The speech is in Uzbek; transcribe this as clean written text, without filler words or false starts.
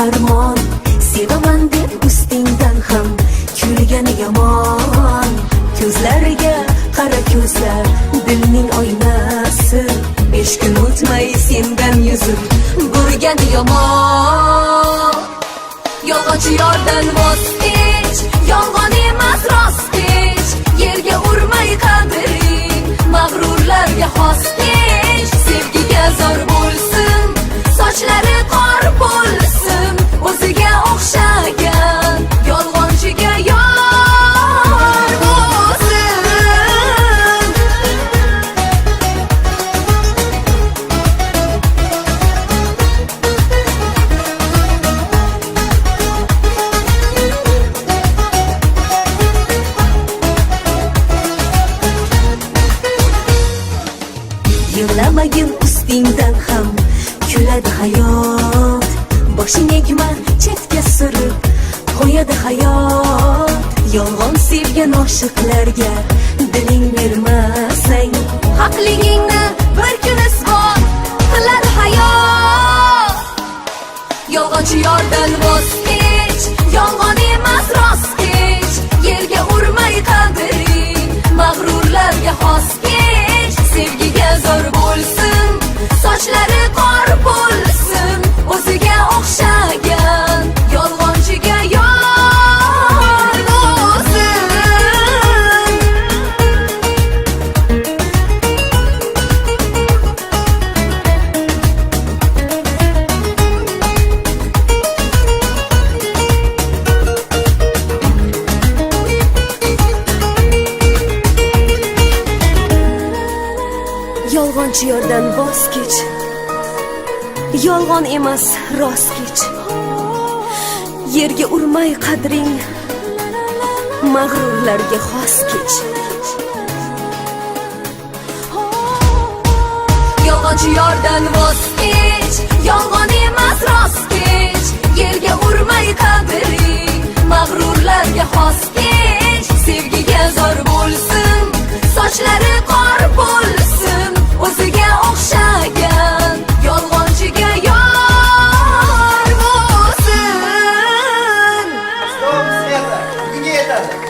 armon, sevaman deb ustingdan ham kulgani yomon. Ko'zlariga qara ko'zlar, dilning oynasi, 5 kun o'tmay sendan yuzib burgani yomon. Yolg'onchi yordan voz kech, yolg'on emas rost kech, yerga urmay qadring, mag'rurlarga xos kech. Sevgiga zor bo'lsin, sochlari qor bo'lsin, o'ziga o'xshagan yolg'onchiga yor bo'lsin. Yig'lamagin ustingdan ham kuladi hayot, boshing egma chetga surib qo'yadi hayot. Yolg'on sevgan oshiqlarga diling bermasang, haqligingni bir kun isbot qiladi hayot. Yolg'onchi yordan voz kech, yolg'on emas rost kech, yerga urmay qadring, mag'rurlarga xos kech. Sevgiga zor bo'lsin, sochlari qor bo'lsin, o'ziga o'xshagan yolg'onchiga yor bo'lsin. Yolg'onchi yordan voz kech, yolg'on emas rost kech, yerga urmay qadring, mag'rurlarga xos kech. Yolg'onchi yordan voz kech, yolg'on emas rost kech, yerga urmay qadring, mag'rurlarga xos kech. Sevgiga zor bo'lsin, sochlari qor bo'lsin, o'ziga o'xshagan yolg'onchiga yor bo'lsin. Stop, Sveta, bugunga yetadi.